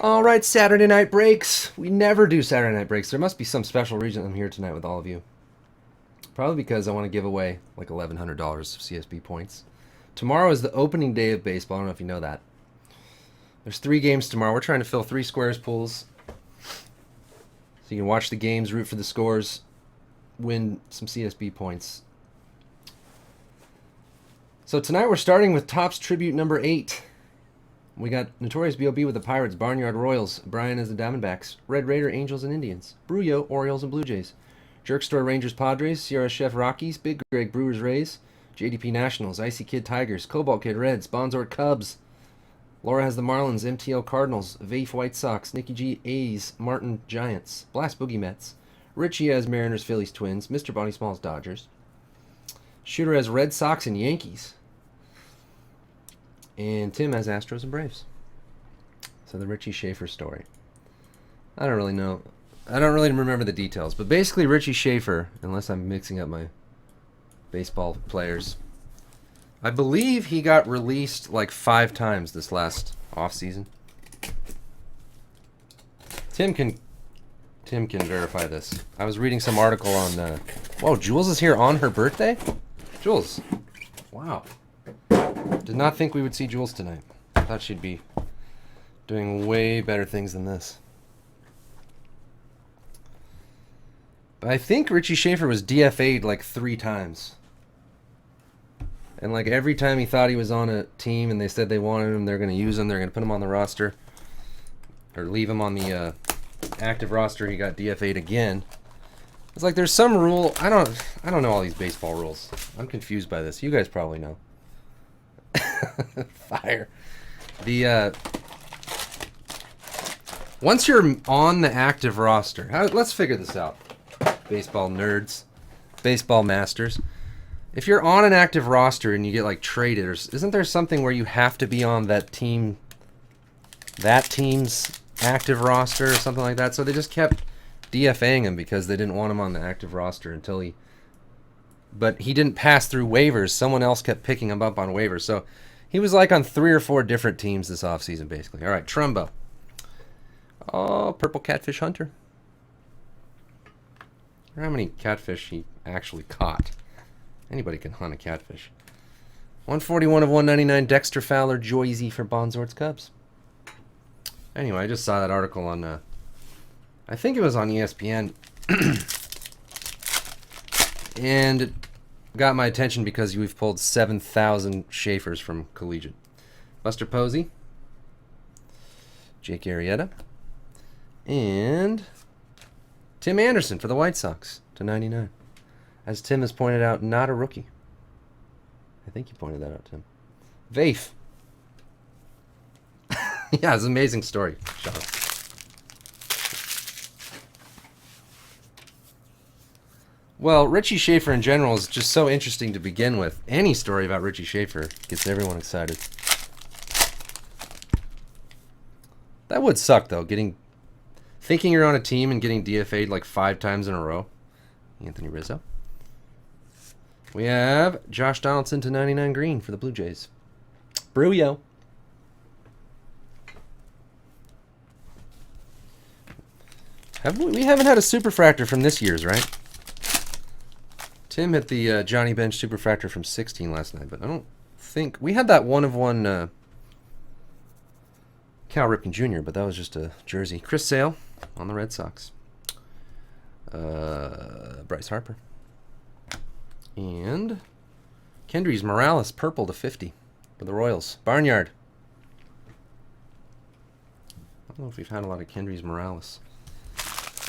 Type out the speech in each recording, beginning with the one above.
All right, Saturday night breaks. We never do Saturday night breaks. There must be some special reason I'm here tonight with all of you. Probably because I want to give away like $1,100 of CSB points. Tomorrow is the opening day of baseball. I don't know if you know that. There's 3 games tomorrow. We're trying to fill 3 squares pools. So you can watch the games, root for the scores, win some CSB points. So tonight we're starting with Topps Tribute number 8. We got Notorious B.O.B. with the Pirates, Barnyard Royals, Brian as the Diamondbacks, Red Raider, Angels and Indians, Bruyo, Orioles and Blue Jays, Jerkstore, Rangers, Padres, Sierra Chef, Rockies, Big Greg, Brewers, Rays, JDP Nationals, Icy Kid, Tigers, Cobalt Kid, Reds, Bonzor, Cubs, Laura has the Marlins, MTL, Cardinals, Vafe, White Sox, Nikki G, A's, Martin, Giants, Blast Boogie, Mets, Richie has Mariners, Phillies, Twins, Mr. Bonnie Smalls, Dodgers, Shooter has Red Sox and Yankees, and Tim has Astros and Braves. So the Richie Shaffer story. I don't really know. I don't really remember the details. But basically Richie Shaffer, unless I'm mixing up my baseball players, I believe he got released like 5 times this last offseason. Tim can verify this. I was reading some article on... Whoa, Jules is here on her birthday? Jules. Wow. Did not think we would see Jules tonight. I thought she'd be doing way better things than this. But I think Richie Shaffer was DFA'd like 3 times. And like every time he thought he was on a team and they said they wanted him, they're going to use him, they're going to put him on the roster. Or leave him on the active roster, he got DFA'd again. It's like there's some rule. I don't know all these baseball rules. I'm confused by this. You guys probably know. Fire. Once you're on the active roster, let's figure this out. Baseball nerds, baseball masters. If you're on an active roster and you get like traded, or isn't there something where you have to be on that team's active roster or something like that? So they just kept DFAing him because they didn't want him on the active roster but he didn't pass through waivers. Someone else kept picking him up on waivers. So he was like on 3 or 4 different teams this offseason, basically. All right, Trumbo. Oh, Purple Catfish Hunter. I wonder how many catfish he actually caught. Anybody can hunt a catfish. 141 of 199, Dexter Fowler, Joyzy for Bonzort's Cubs. Anyway, I just saw that article on, I think it was on ESPN. And it got my attention because we've pulled 7,000 Schaffers from Collegiate. Buster Posey, Jake Arrieta, and Tim Anderson for the White Sox /99. As Tim has pointed out, not a rookie. I think you pointed that out, Tim. Vafe. Yeah, it's an amazing story, Sean. Well, Richie Shaffer in general is just so interesting to begin with. Any story about Richie Shaffer gets everyone excited. That would suck, though, thinking you're on a team and getting DFA'd like 5 times in a row. Anthony Rizzo. We have Josh Donaldson /99 green for the Blue Jays. Bruyo. We haven't had a superfractor from this year's, right? Tim hit the Johnny Bench superfractor from 16 last night, but I don't think... We had that 1/1 Cal Ripken Jr., but that was just a jersey. Chris Sale on the Red Sox. Bryce Harper. And Kendrys Morales, purple /50 for the Royals. Barnyard. I don't know if we've had a lot of Kendrys Morales.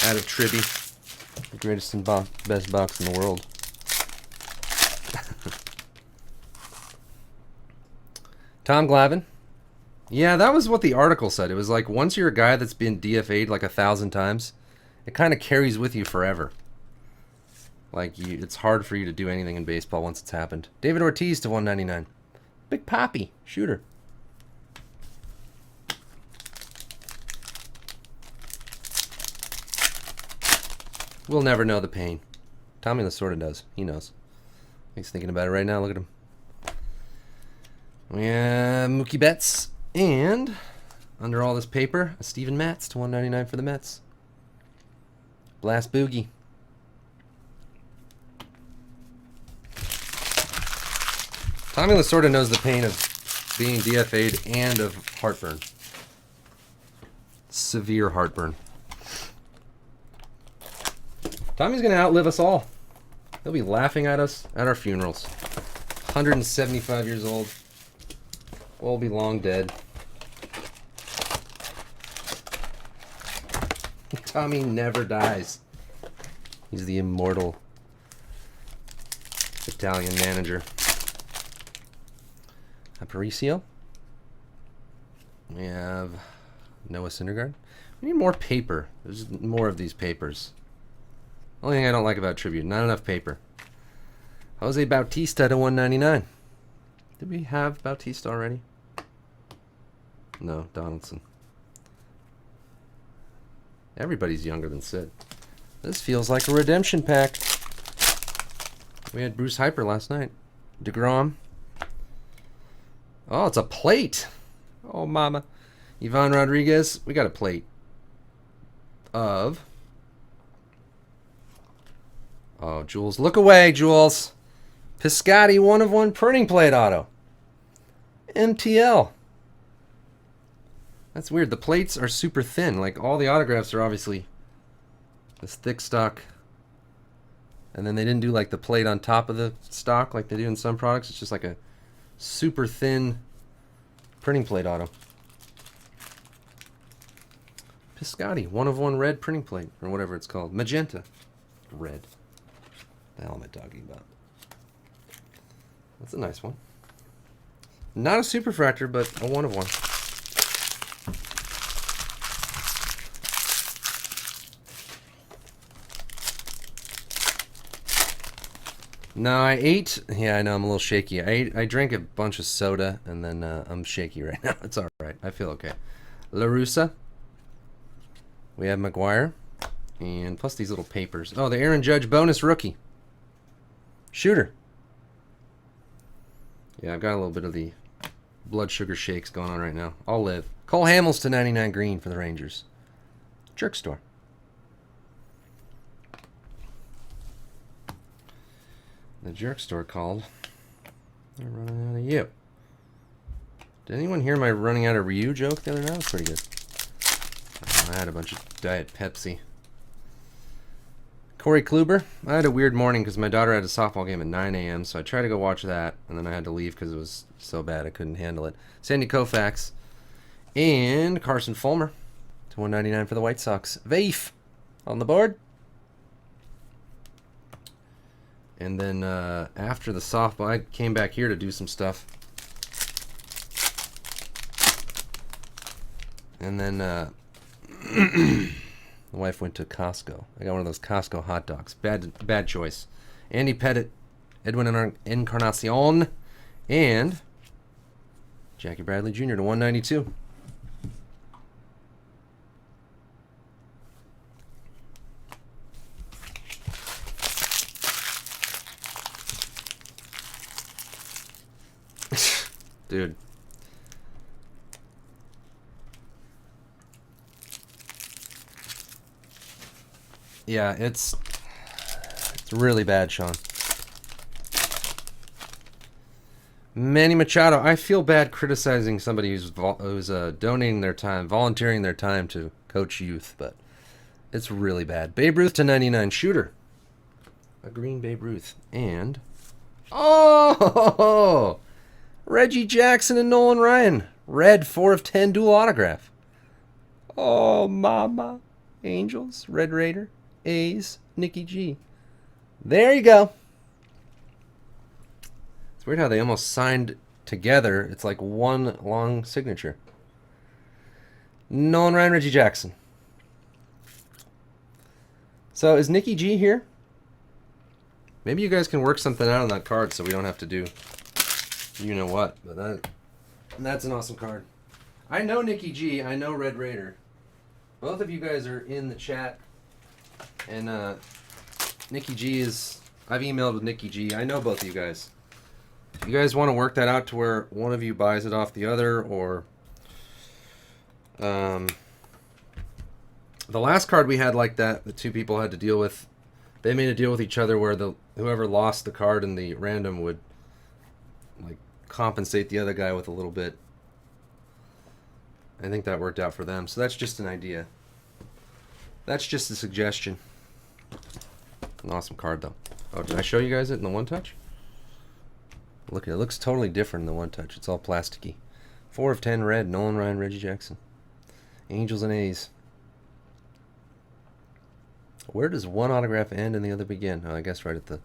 Out of Tribby. The greatest and best box in the world. Tom Glavine. Yeah, that was what the article said. It was like once you're a guy that's been DFA'd like 1,000 times, it kind of carries with you forever. Like it's hard for you to do anything in baseball once it's happened. David Ortiz /199. Big Papi, shooter. We'll never know the pain. Tommy Lasorda does. He knows. He's thinking about it right now. Look at him. We have Mookie Betts and under all this paper, a Steven Matz to 199 for the Mets. Blast Boogie. Tommy Lasorda knows the pain of being DFA'd and of heartburn. Severe heartburn. Tommy's going to outlive us all. He'll be laughing at us at our funerals. 175 years old. We'll be long dead. Tommy never dies. He's the immortal Italian manager. Aparicio. We have Noah Syndergaard. We need more paper. There's more of these papers. Only thing I don't like about Tribute, not enough paper. Jose Bautista to 199. Did we have Bautista already? No, Donaldson. Everybody's younger than Sid. This feels like a redemption pack. We had Bruce Hyper last night. DeGrom. Oh, it's a plate. Oh, mama. Ivan Rodriguez. We got a plate of... Oh, Jules. Look away, Jules. Piscotty, 1/1 printing plate auto. MTL. That's weird. The plates are super thin. Like, all the autographs are obviously this thick stock. And then they didn't do, like, the plate on top of the stock like they do in some products. It's just like a super thin printing plate auto. Piscotty, 1/1 red printing plate, or whatever it's called. Magenta. Red. The hell am I talking about? That's a nice one. Not a superfractor, but a 1/1. No, I ate. Yeah, I know I'm a little shaky. I drank a bunch of soda, and then I'm shaky right now. It's all right. I feel okay. La Russa. We have McGuire, and plus these little papers. Oh, the Aaron Judge bonus rookie. Shooter. Yeah, I've got a little bit of the blood sugar shakes going on right now. I'll live. Cole Hamels to 99 green for the Rangers. Jerk store. The jerk store called. They're running out of you. Did anyone hear my running out of Ryu joke the other night? That was pretty good. I had a bunch of Diet Pepsi. Corey Kluber. I had a weird morning because my daughter had a softball game at 9 a.m., so I tried to go watch that, and then I had to leave because it was so bad I couldn't handle it. Sandy Koufax. And Carson Fulmer to 199 for the White Sox. Veif on the board. And then after the softball, I came back here to do some stuff. And then the wife went to Costco. I got one of those Costco hot dogs. Bad choice. Andy Pettit, Edwin Encarnacion, and Jackie Bradley Jr. to 192. Dude. Yeah, it's really bad, Sean. Manny Machado. I feel bad criticizing somebody who's donating their time, volunteering their time to coach youth, but it's really bad. Babe Ruth to 99 shooter. A green Babe Ruth. And oh, Reggie Jackson and Nolan Ryan. Red 4/10 dual autograph. Oh, mama. Angels, Red Raider, A's, Nicky G. There you go. It's weird how they almost signed together. It's like one long signature. Nolan Ryan, Reggie Jackson. So is Nicky G here? Maybe you guys can work something out on that card so we don't have to do you know what. But that's an awesome card. I know Nicky G. I know Red Raider. Both of you guys are in the chat. And Nicky G is... I've emailed with Nicky G. I know both of you guys. If you guys want to work that out to where one of you buys it off the other, or The last card we had like that, the two people had to deal with. They made a deal with each other where whoever lost the card in the random would like compensate the other guy with a little bit. I think that worked out for them. So that's just an idea. That's just a suggestion. An awesome card though. Oh, did I show you guys it in the one touch? Look, it looks totally different in the one touch. It's all plasticky. 4 of 10 red. Nolan, Ryan, Reggie Jackson. Angels and A's. Where does one autograph end and the other begin? Oh, I guess right at the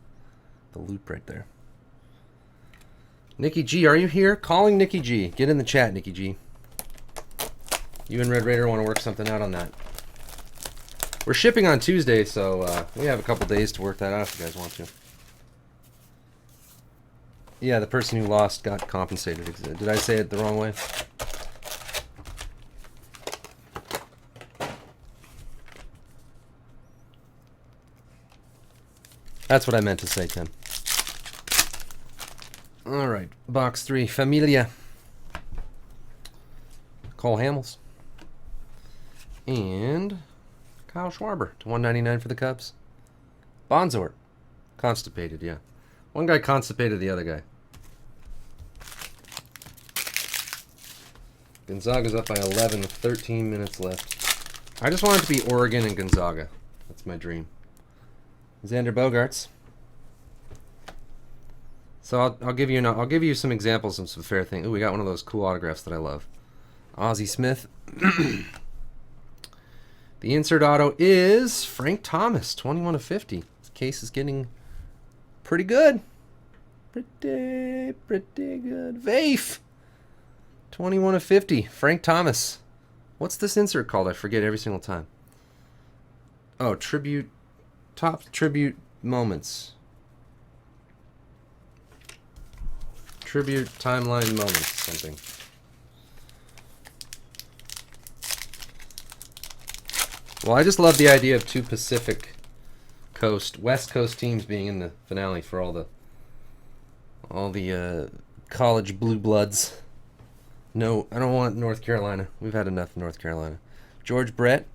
loop right there. Nikki G, are you here? Calling Nikki G. Get in the chat, Nikki G. You and Red Raider want to work something out on that. We're shipping on Tuesday, so we have a couple days to work that out if you guys want to. Yeah, the person who lost got compensated. Did I say it the wrong way? That's what I meant to say, Tim. All right, box 3, Familia. Cole Hamels. And Kyle Schwarber to 199 for the Cubs. Bonzort. Constipated, yeah. One guy constipated the other guy. Gonzaga's up by 11 with 13 minutes left. I just want it to be Oregon and Gonzaga. That's my dream. Xander Bogaerts. So I'll give you some examples of some fair things. Ooh, we got one of those cool autographs that I love. Ozzie Smith. The insert auto is Frank Thomas, 21 of 50. This case is getting pretty good. Pretty good. Vafe. 21 of 50. Frank Thomas. What's this insert called? I forget every single time. Oh, tribute. Top tribute moments. Tribute timeline moments. Something. Well, I just love the idea of two Pacific Coast, West Coast teams being in the finale for all the college blue bloods. No, I don't want North Carolina. We've had enough of North Carolina. George Brett.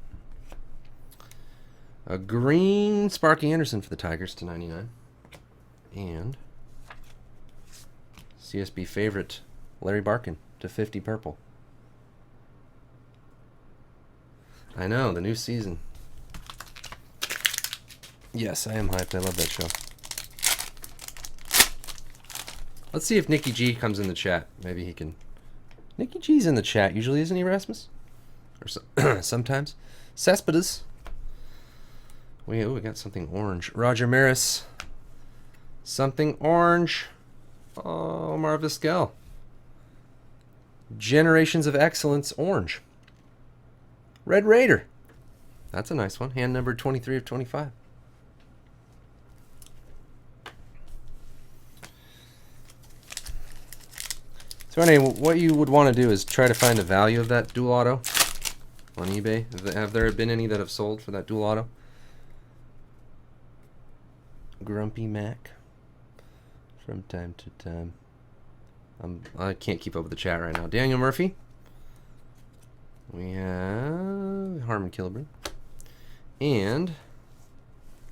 A green Sparky Anderson for the Tigers to 99. And CSB favorite Larry Barkin to 50 purple. I know, the new season. Yes, I am hyped. I love that show. Let's see if Nikki G comes in the chat. Maybe he can. Nikki G's in the chat usually, isn't he, Rasmus? Or sometimes. Cespedes. We got something orange. Roger Maris. Something orange. Oh, Marvis Gell. Generations of Excellence orange. Red Raider. That's a nice one. Hand number 23 of 25. So anyway, what you would want to do is try to find the value of that dual auto on eBay. Have there been any that have sold for that dual auto? Grumpy Mac. From time to time. I can't keep up with the chat right now. Daniel Murphy. We have Harmon Killebrew. And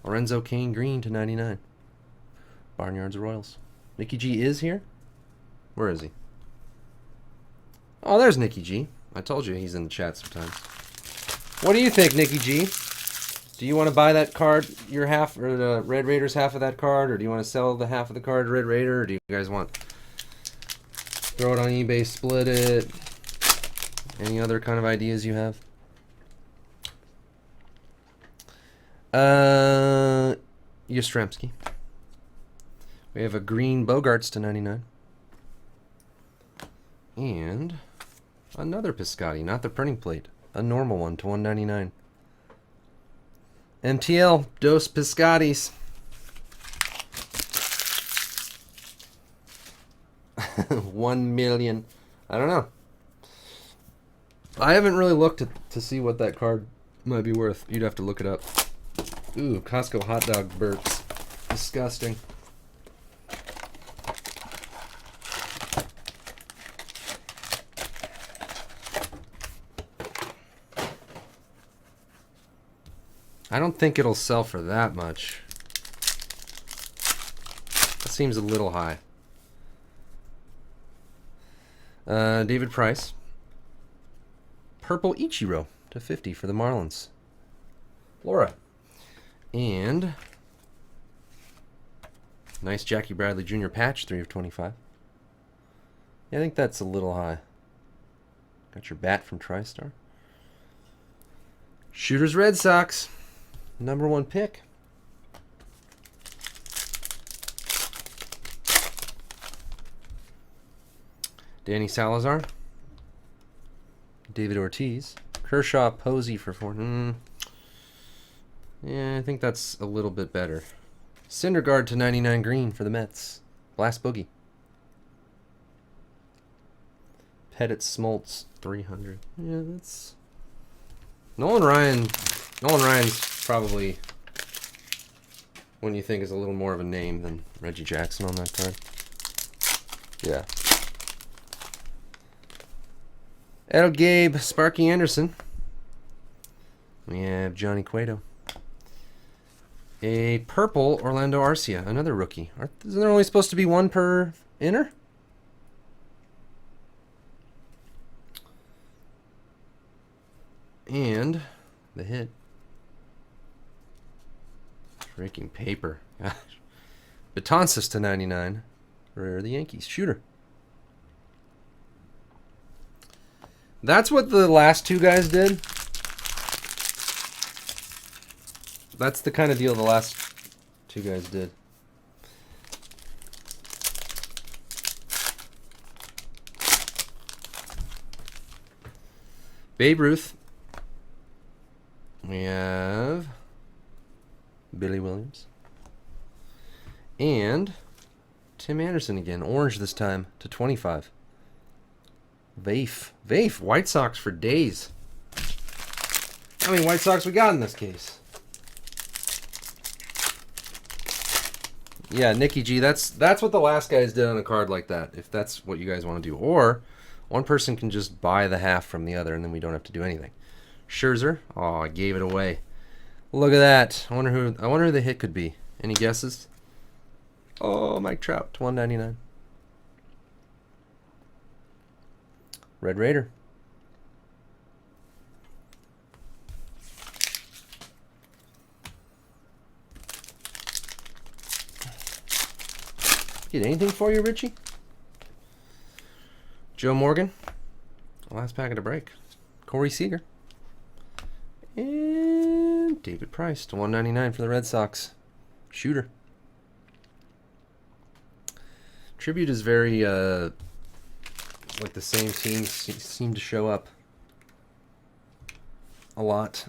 Lorenzo Kane Green to 99. Barnyards Royals. Nikki G is here? Where is he? Oh, there's Nikki G. I told you he's in the chat sometimes. What do you think, Nikki G? Do you want to buy that card, your half, or the Red Raiders half of that card, or do you want to sell the half of the card to Red Raider, or do you guys want throw it on eBay, split it? Any other kind of ideas you have? Yastrzemski. We have a green Bogarts to 99. And another Piscotty, not the printing plate. A normal one to 199. MTL, Dos Piscotties. 1 million. I don't know. I haven't really looked to see what that card might be worth. You'd have to look it up. Ooh, Costco hot dog burps. Disgusting. I don't think it'll sell for that much. That seems a little high. David Price. Purple Ichiro /50 for the Marlins. Laura. And nice Jackie Bradley Jr. patch, 3/25. Yeah, I think that's a little high. Got your bat from TriStar. Shooters Red Sox. #1 pick. Danny Salazar. David Ortiz. Kershaw Posey for 4. Yeah, I think that's a little bit better. Syndergaard /99 green for the Mets. Blast Boogie. Pettit Smoltz 300. Yeah, that's Nolan Ryan's probably one you think is a little more of a name than Reggie Jackson on that card. Yeah. Ed Gabe, Sparky Anderson. We have Johnny Cueto. A purple Orlando Arcia, another rookie. Isn't there only supposed to be one per inner? And the hit. Freaking paper. Gosh. Betances /99 for the Yankees. Shooter. That's what the last two guys did. That's the kind of deal the last two guys did. Babe Ruth. We have Billy Williams. And Tim Anderson again. Orange this time /25. Vafe. White Sox for days. How many White Sox we got in this case? Yeah, Nikki G, that's what the last guys did on a card like that, if that's what you guys want to do. Or one person can just buy the half from the other and then we don't have to do anything. Scherzer. Oh, I gave it away. Look at that. I wonder who the hit could be. Any guesses? Oh, Mike Trout, /199. Red Raider. Get anything for you, Richie? Joe Morgan. Last packet of break. Corey Seager. And David Price /199 for the Red Sox. Shooter. Tribute is very, like the same teams seem to show up a lot.